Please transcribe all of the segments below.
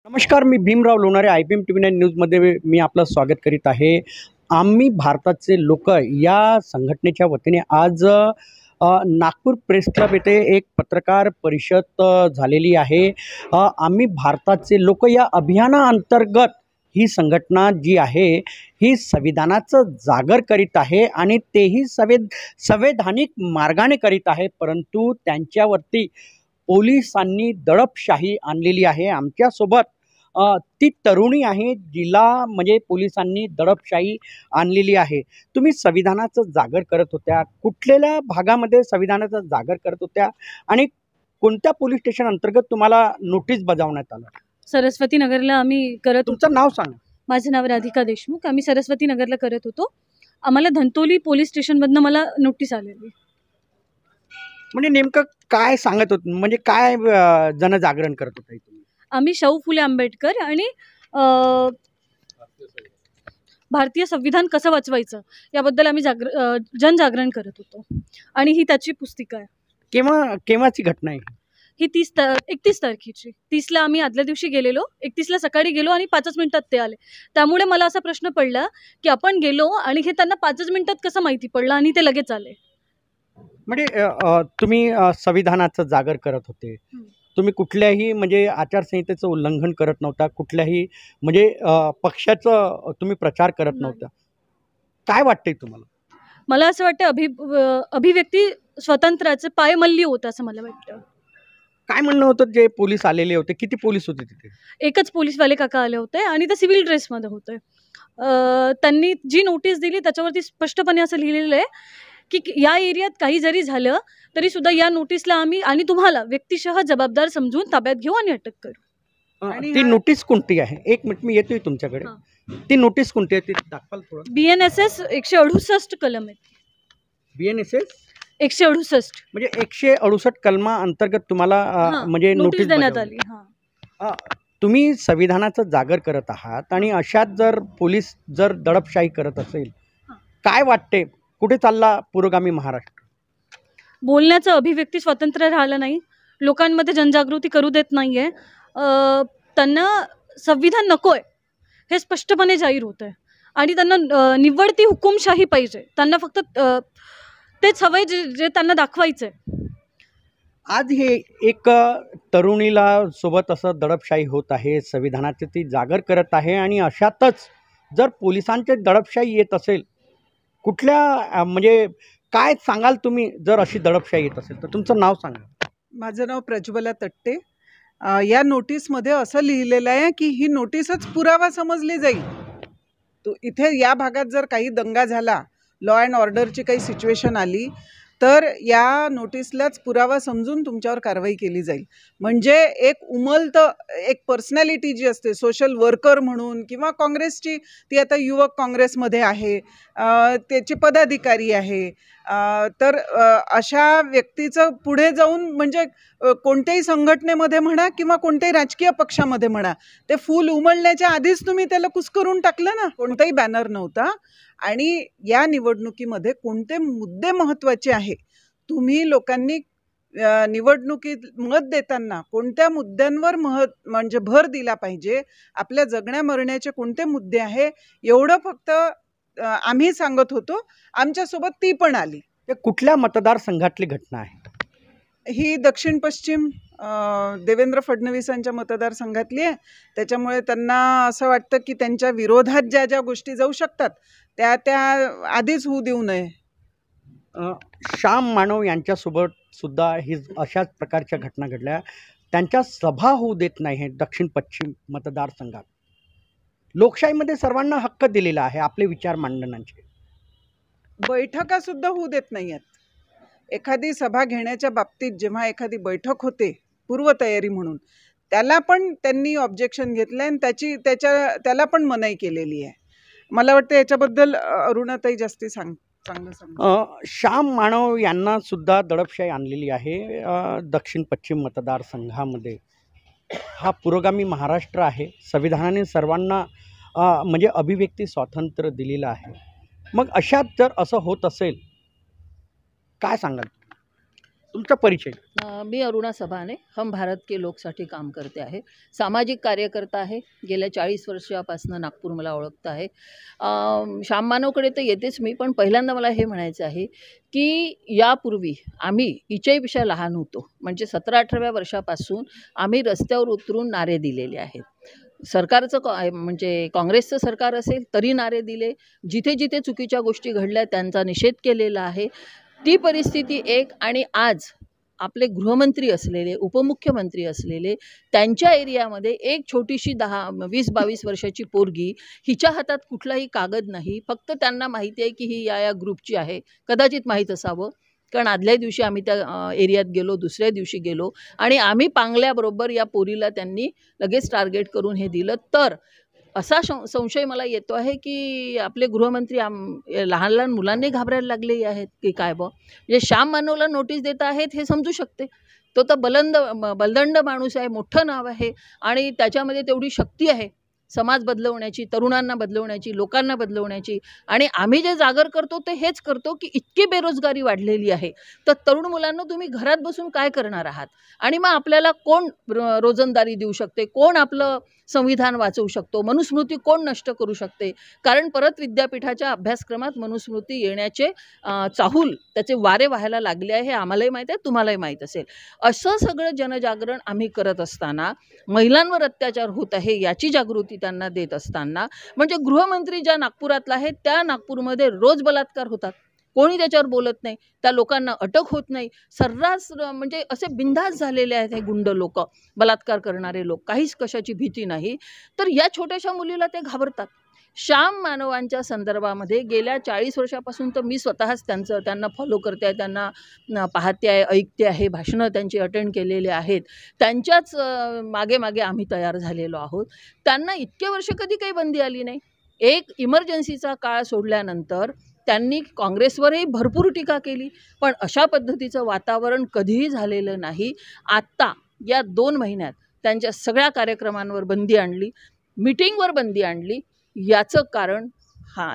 नमस्कार, मी Bhimrao Lonare IPM TV9 न्यूजमध्ये मी आपलं स्वागत करीत आहे. आम्ही भारताचे लोक या संघटनेच्या वतीने आज नागपूर प्रेस क्लब येथे एक पत्रकार परिषद झालेली आहे. आम्ही भारताचे लोक या अभियानाअंतर्गत ही संघटना जी आहे ही संविधानाचं जागर करीत आहे आणि तेही संवैधानिक मार्गाने करीत आहे, परंतु त्यांच्यावरती पोलिसांनी दडपशाही आणलेली आहे. आमच्यासोबत ती तरुणी आहे जिला म्हणजे पोलिसांनी दडपशाही आणलेली आहे. तुम्ही संविधानाचं जागर करत होत्या, कुठल्या भागामध्ये संविधानाचं जागर करत होत्या आणि कोणत्या पोलीस स्टेशन अंतर्गत तुम्हाला नोटीस बजावण्यात आलं? सरस्वती नगरला आम्ही करत होतो. तुमचं नाव सांगा. माझं नाव राधिका देशमुख. आम्ही सरस्वती नगरला करत होतो. आम्हाला धंतोली पोलीस स्टेशनमधनं मला नोटीस आलेली. म्हणजे नेमकं काय सांगत होत, म्हणजे काय जनजागरण करत होता तुम्ही? आम्ही शाहू फुले आंबेडकर आणि भारतीय संविधान कसं वाचवायचं याबद्दल आम्ही जनजागरण करत होतो आणि ही त्याची पुस्तिका आहे. केव्हाची घटना आहे ही? 31 तारखेची. 30ला आम्ही आदल्या दिवशी गेलेलो, 31ला सकाळी गेलो आणि 5 मिनिटात ते आले. त्यामुळे मला असा प्रश्न पडला की आपण गेलो आणि हे त्यांना 5 मिनिटात कसं माहिती पडलं आणि ते लगेच आले. म्हणजे तुम्ही संविधानाचं जागर करत होते, तुम्ही कुठल्याही म्हणजे आचारसंहितेचं उल्लंघन करत नव्हता, कुठल्याही म्हणजे पक्षाचं तुम्ही प्रचार करत नव्हता. काय वाटतंय तुम्हाला? मला असं वाटतं अभिव्यक्ती स्वातंत्र्याचे पायमल्ली होतं असं मला वाटतं. काय म्हणणं होतं? जे पोलीस आलेले होते, किती पोलीस होते तिथे? एकच पोलीसवाले काका आले होते आणि ते सिव्हिल ड्रेसमध्ये होते. त्यांनी जी नोटीस दिली त्याच्यावरती स्पष्टपणे असं लिहिलेलं आहे की या एरियात काही जरी झालं तरी सुद्धा या नोटीसला आम्ही आणि तुम्हाला व्यक्तिशः जबाबदार समजून ताब्यात घेऊ आणि अटक करू. आणि ती नोटीस कोणती आहे? एक मिनिट, मी येतोय तुमच्याकडे. ती नोटीस कोणती आहे ती दाखवाल थोडं? BNSS 168 कलम आहे. BNSS 168 म्हणजे 168 कलमा अंतर्गत तुम्हाला म्हणजे नोटीस देण्यात आली. तुम्ही संविधानाचं जागर करत आहात आणि अशात जर पोलीस जर दडपशाही करत असेल, काय वाटते कुठे चालला पुरोगामी महाराष्ट्र? बोलण्याचं अभिव्यक्ती स्वातंत्र्य राहिलं नाही, लोकांमध्ये जनजागृती करू देत नाहीये. त्यांना संविधान नकोय हे स्पष्टपणे जाहीर होत आहे आणि त्यांना निवडती हुकुमशाही पाहिजे. त्यांना फक्त तेच हवंय जे त्यांना दाखवायचंय. आज हे एक तरुणीला सोबत असं दडपशाही होत आहे, संविधानाची ती जागर करत आहे आणि अशातच जर पोलिसांचे दडपशाही येत असेल, कुठल्या म्हणजे काय सांगाल तुम्ही जर अशी दडपशाही येत असेल तर? तुमचं नाव सांगा. माझं नाव प्रज्वला तट्टे. या नोटीसमध्ये असं लिहिलेलं आहे की ही नोटीसच पुरावा समजली जाईल. तो इथे या भागात जर काही दंगा झाला, लॉ अँड ऑर्डरची काही सिच्युएशन आली तर या नोटीसलाच पुरावा समजून तुमच्यावर कारवाई केली जाईल. म्हणजे एक उमलत एक पर्सनॅलिटी जी असते सोशल वर्कर म्हणून किंवा काँग्रेसची, ती आता युवक काँग्रेसमध्ये आहे, त्याचे पदाधिकारी आहे, तर अशा व्यक्तीचं पुढे जाऊन म्हणजे कोणत्याही संघटनेमध्ये म्हणा किंवा कोणत्याही राजकीय पक्षामध्ये म्हणा, ते फूल उमलण्याच्या आधीच तुम्ही त्याला कुस्करून टाकलं ना. कोणताही बॅनर नव्हता. आणि या निवडणुकीमध्ये कोणते मुद्दे महत्त्वाचे आहे, तुम्ही लोकांनी निवडणुकीत मत देताना कोणत्या मुद्द्यांवर म्हणजे भर दिला पाहिजे, आपल्या जगण्या मरण्याचे कोणते मुद्दे आहे, एवढं फक्त आम्ही सांगत होतो. आमच्यासोबत ती पण आली. कुठल्या मतदारसंघातली घटना आहे ही? दक्षिण पश्चिम देवेंद्र फडणवीसांच्या मतदारसंघातली आहे. त्याच्यामुळे त्यांना असं वाटतं की त्यांच्या विरोधात ज्या ज्या गोष्टी जाऊ शकतात त्या आधीच होऊ देऊ नये. श्याम मानव यांच्यासोबत सुद्धा ही अशाच प्रकारच्या घटना घडल्या. त्यांच्या सभा होऊ देत नाही दक्षिण पश्चिम मतदारसंघात. लोकशाहीमध्ये सर्वांना हक्क दिलेला आहे आपले विचार मांडण्याचे. बैठका सुद्धा होऊ देत नाही आहेत. एखादी सभा घेण्याच्या बाबतीत जेव्हा एखादी बैठक होते पूर्वतयारी म्हणून, त्याला पण त्यांनी ऑब्जेक्शन घेतलं आणि त्याला पण मनाई केलेली आहे. मला वाटतं याच्याबद्दल अरुणाताई जास्ती चांगलं सांग. श्याम मानव यांना सुद्धा दडपशाही आणलेली आहे दक्षिण पश्चिम मतदारसंघामध्ये. हा पुरोगामी महाराष्ट्र आहे. संविधानाने सर्वांना म्हणजे अभिव्यक्ती स्वातंत्र्य दिलेलं आहे. मग अशात जर असं होत असेल, काय सांगाल? तुमचा परिचय. मी अरुणा सभाने हम भारत के लोकसाठी काम करते आहे. सामाजिक कार्यकर्ता आहे. गेल्या 40 वर्षापासून नागपूर मला ओळखतं आहे. श्याम मानवकडे तर येतेच मी, पण पहिल्यांदा मला हे म्हणायचं आहे की यापूर्वी आम्ही हिच्याहीपेक्षा लहान होतो. म्हणजे 17-18व्या वर्षापासून आम्ही रस्त्यावर उतरून नारे दिलेले आहेत. सरकारचं म्हणजे काँग्रेसचं सरकार असेल तरी नारे दिले. जिथे जिथे चुकीच्या गोष्टी घडल्या त्यांचा निषेध केलेला आहे. ती परिस्थिती एक, आणि आज आपले गृहमंत्री असलेले, उपमुख्यमंत्री असलेले, त्यांच्या एरियामध्ये एक छोटीशी 20-22 वर्षाची पोरगी, हिच्या हातात कुठलाही कागद नाही. फक्त त्यांना माहिती आहे की ही या ग्रुपची आहे. कदाचित माहीत असावं, कारण आदल्या दिवशी आम्ही त्या एरियात गेलो, दुसऱ्या दिवशी गेलो, आणि आम्ही पांगल्याबरोबर या पोरीला त्यांनी लगेच टार्गेट करून हे दिलं. तर असा संशय मला येतो आहे की आपले गृहमंत्री लहान लहान मुलांनी घाबरायला लागले आहेत की काय म्हणजे श्याम मानवला नोटीस देत आहेत हे समजू शकते. तो तर बलदंड माणूस आहे, मोठं नाव आहे, आणि त्याच्यामध्ये तेवढी शक्ती आहे समाज बदलवण्याची, तरुणांना बदलवण्याची, लोकांना बदलवण्याची. आणि आम्ही जे जागर करतो ते हेच करतो की इतकी बेरोजगारी वाढलेली आहे, तर तरुण मुलांना तुम्ही घरात बसून काय करणार आहात, आणि मग आपल्याला कोण रोजंदारी देऊ शकते, कोण आपलं संविधान वाचवू शकतो, मनुस्मृती कोण नष्ट करू शकते. कारण परत विद्यापीठाच्या अभ्यासक्रमात मनुस्मृती येण्याचे चाहूल त्याचे वारे व्हायला लागले आहे. हे आम्हालाही माहीत आहे, तुम्हालाही माहीत असेल. असं सगळं जनजागरण आम्ही करत असताना, महिलांवर अत्याचार होत आहे याची जागृती त्यांना देत असताना, म्हणजे गृहमंत्री ज्या नागपुरातला आहे त्या नागपूरमध्ये रोज बलात्कार होतात, कोणी त्याच्यावर बोलत नाही, त्या लोकांना अटक होत नाही. सर्रास म्हणजे असे बिनधास्त झालेले आहेत हे गुंड लोक, बलात्कार करणारे लोक, काहीच कशाची भीती नाही. तर या छोट्याशा मुलीला ते घाबरतात. श्याम मानवांच्या संदर्भामध्ये गेल्या 40 वर्षापासून तर मी स्वतःच त्यांना फॉलो करते आहे, त्यांना पाहते आहे, ऐकते आहे, भाषणं त्यांची अटेंड केलेले आहेत. त्यांच्याच मागे मागे आम्ही तयार झालेलो आहोत. त्यांना इतके वर्ष कधी काही बंदी आली नाही. एक इमर्जन्सीचा काळ सोडल्यानंतर त्यांनी काँग्रेसवरही भरपूर टीका केली, पण अशा पद्धतीचं वातावरण कधीही झालेलं नाही. आत्ता या 2 महिन्यात त्यांच्या सगळ्या कार्यक्रमांवर बंदी आणली, मीटिंगवर बंदी आणली. याचं कारण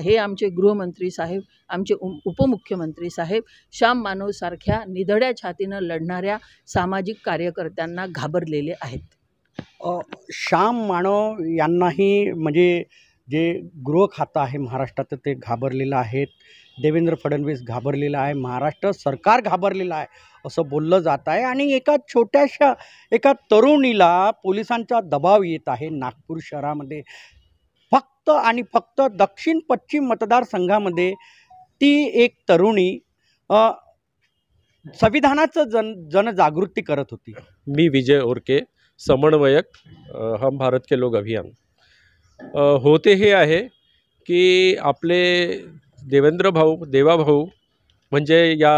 हे आमचे गृहमंत्री साहेब, आमचे उपमुख्यमंत्री साहेब श्याम मानवसारख्या निधड्या छातीनं लढणाऱ्या सामाजिक कार्यकर्त्यांना घाबरलेले आहेत. श्याम मानव यांनाही म्हणजे जे गृह खातं आहे महाराष्ट्रात ते घाबरलेलं आहे. देवेंद्र फडणवीस घाबरलेला आहे, महाराष्ट्र सरकार घाबरलेलं आहे असं बोललं जात आहे. आणि एका तरुणीला पोलिसांचा दबाव येत आहे नागपूर शहरामध्ये. फक्त आणि फक्त दक्षिण पश्चिम मतदारसंघामध्ये ती एक तरुणी संविधानाचं जनजागृती करत होती. मी विजय ओरके, समन्वयक हम भारत के लोग अभियान. होते हे आहे की आपले देवा भाऊ म्हणजे या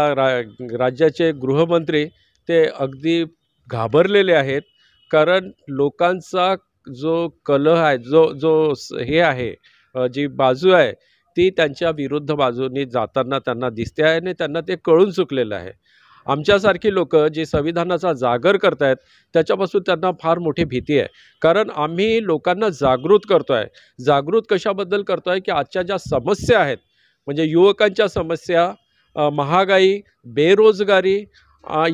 राज्याचे गृहमंत्री ते अगदी घाबरलेले आहेत. कारण लोकांचा जो कलह आहे, जो हे आहे, जी बाजू आहे ती त्यांच्या विरुद्ध बाजूने जाताना त्यांना दिसते आहे आणि त्यांना ते कळून चुकलेलं आहे. आमच्यासारखी लोक जे संविधानाचा जागर करतायत त्याच्यापासून त्यांना फार मोठी भीती आहे. कारण आम्ही लोकांना जागृत करतो आहे. जागृत कशाबद्दल करतो आहे की आजच्या ज्या समस्या आहेत, म्हणजे युवकांच्या समस्या, महागाई, बेरोजगारी,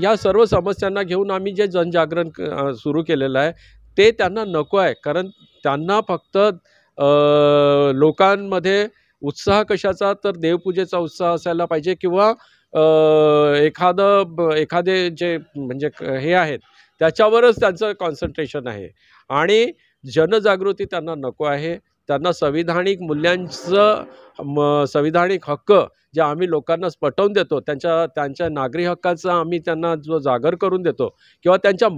या सर्व समस्यांना घेऊन आम्ही जे जनजागरण सुरू केलेलं आहे ते त्यांना नको आहे. कारण त्यांना फक्त लोकांमध्ये उत्साह कशाचा, तर देवपूजेचा उत्साह असायला पाहिजे, किंवा एखादे जे म्हणजे हे आहेत त्याच्यावरच त्यांचं कॉन्सन्ट्रेशन आहे. आणि जनजागृती त्यांना नको आहे. त्यांना संविधानिक मूल्यांचं संविधानिक हक्क जे आम्ही लोकांना पटवून देतो, त्यांच्या नागरी हक्काचा आम्ही त्यांना जो जागर करून देतो, किंवा त्यांच्या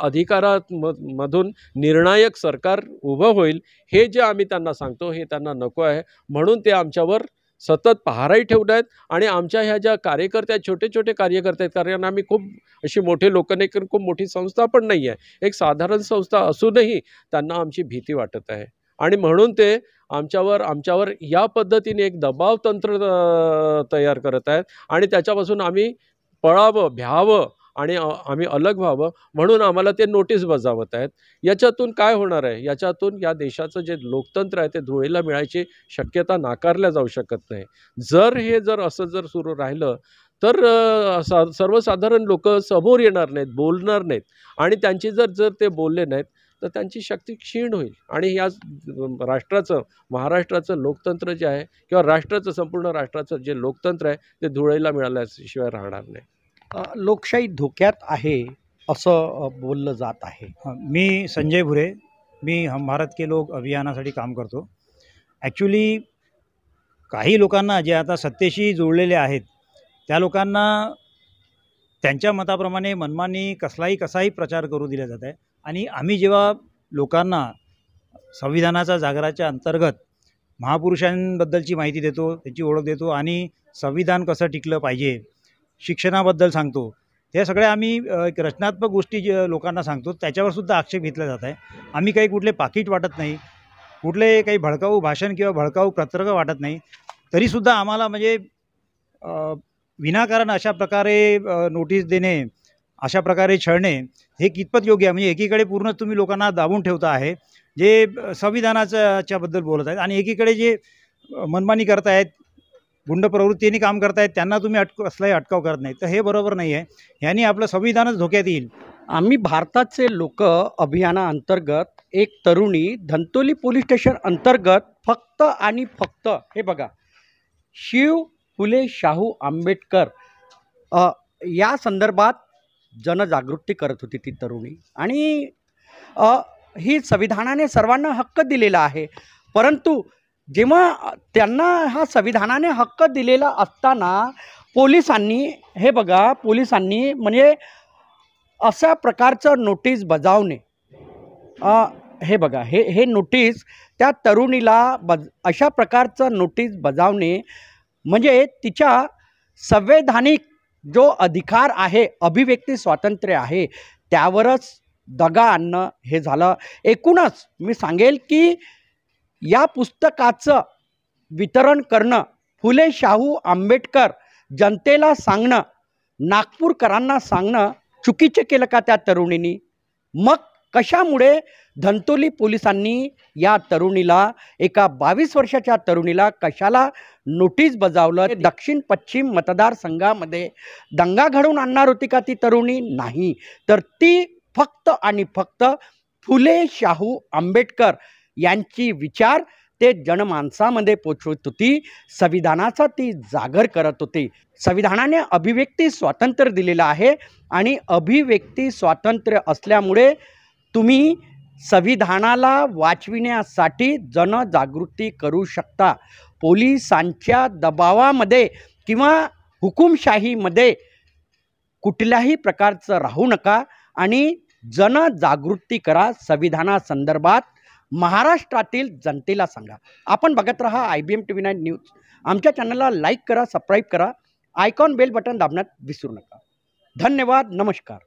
अधिकारामधून निर्णायक सरकार उभं होईल, हे जे आम्ही त्यांना सांगतो हे त्यांना नको आहे. म्हणून ते आमच्यावर सतत पहाराही ठेवत आहेत. आणि आमच्या ह्या ज्या कार्यकर्ते आहेत, छोटे छोटे कार्यकर्ते आहेत, कारण आम्ही खूप अशी मोठे लोक नाही, कारण खूप मोठी संस्था पण नाही आहे, एक साधारण संस्था असूनही त्यांना आमची भीती वाटत आहे. आणि म्हणून ते आमच्यावर या पद्धतीने एक दबाव तंत्र तयार करत आहेत. आणि त्याच्यापासून आम्ही पळावं, भ्यावं आणि आम्ही अलग व्हावं म्हणून आम्हाला ते नोटीस बजावत आहेत. याच्यातून काय होणार आहे? याच्यातून या देशाचं जे लोकतंत्र आहे ते धुळीला मिळायची शक्यता नाकारल्या जाऊ शकत नाही. जर असं सुरू राहिलं तर सर्वसाधारण लोक समोर येणार नाहीत, बोलणार नाहीत आणि त्यांची जर ते बोलले नाहीत तर त्यांची शक्ती क्षीण होईल आणि या राष्ट्राचं, महाराष्ट्राचं लोकतंत्र जे आहे किंवा राष्ट्राचं, संपूर्ण राष्ट्राचं जे लोकतंत्र आहे ते धुळीला मिळाल्याशिवाय राहणार नाही. लोकशाही धोक्यात आहे असं बोललं जात आहे. मी संजय भुरे, मी हम भारत के लोग अभियानासाठी काम करतो. ॲक्च्युली काही लोकांना जे आता सत्तेशी जोडलेले आहेत त्या लोकांना त्यांच्या मताप्रमाणे मनमानी कसाही प्रचार करू दिला जात आहे. आणि आम्ही जेव्हा लोकांना संविधानाच्या जागराच्या अंतर्गत महापुरुषांबद्दलची माहिती देतो, त्याची ओळख देतो आणि संविधान कसं टिकलं पाहिजे, शिक्षणाबद्दल सांगतो, हे सगळे आम्ही एक रचनात्मक गोष्टी जे लोकांना सांगतो त्याच्यावर सुद्धा आक्षेप घेतला जात आहे. आम्ही काही कुठले पाकीट वाटत नाही, कुठले काही भडकाऊ भाषण किंवा भडकाऊ पत्रकं वाटत नाही. तरीसुद्धा आम्हाला म्हणजे विनाकारण अशा प्रकारे नोटीस देणे, अशा प्रकारे छळणे हे कितपत योग्य आहे. म्हणजे एकीकडे पूर्ण तुम्ही लोकांना दाबून ठेवता आहे जे संविधानाच्याबद्दल बोलत आहेत आणि एकीकडे जे मनमानी करतायत, गुंड प्रवृत्तीने काम करतायत त्यांना तुम्ही कसलाही अटकाव करत नाही. तर हे बरोबर नाही आहे. यांनी आपलं संविधानच धोक्यात येईल. आम्ही भारताचे लोक अभियानाअंतर्गत एक तरुणी धंतोली पोलीस स्टेशन अंतर्गत फक्त आणि फक्त हे बघा शिव फुले शाहू आंबेडकर या संदर्भात जनजागृती करत होती ती तरुणी. आणि ही संविधानाने सर्वांना हक्क दिलेला आहे, परंतु जेव्हा त्यांना हा संविधानाने हक्क दिलेला असताना पोलिसांनी हे बघा पोलिसांनी म्हणजे अशा प्रकारचं नोटीस बजावणे, हे बघा हे नोटीस त्या तरुणीला अशा प्रकारचं नोटीस बजावणे म्हणजे तिच्या संवैधानिक जो अधिकार आहे, अभिव्यक्ती स्वातंत्र्य आहे, त्यावरच दगा आणणं हे झालं. एकूणच मी सांगेल की या पुस्तकाचं वितरण करणं, फुले शाहू आंबेडकर जनतेला सांगणं, नागपूरकरांना सांगणं चुकीचे केलं का त्या तरुणींनी? मग कशामुळे धंतोली पोलिसांनी या तरुणीला, एका 22 वर्षाच्या तरुणीला कशाला नोटीस बजावलं? दक्षिण पश्चिम मतदारसंघामध्ये दंगा घडवून आणणार होती का ती तरुणी? नाही, तर ती फक्त आणि फक्त फुले शाहू आंबेडकर यांची विचार ते जनमानसामध्ये पोचवत होती. संविधानाचा ती जागर करत होती. संविधानाने अभिव्यक्ती स्वातंत्र्य दिलेलं आहे आणि अभिव्यक्ती स्वातंत्र्य असल्यामुळे तुम्ही संविधानाला वाचविण्यासाठी जनजागृती करू शकता. पोलिसांच्या दबावामध्ये किंवा हुकुमशाहीमध्ये कुठल्याही प्रकारचं राहू नका आणि जनजागृती करा. संविधानासंदर्भात महाराष्ट्रातील जनतेला सांगा. आपण बघत राहा IBM TV9 न्यूज. आमच्या चॅनलला लाईक करा, सबस्क्राईब करा, आयकॉन बेल बटन दाबण्यात विसरू नका. धन्यवाद. नमस्कार.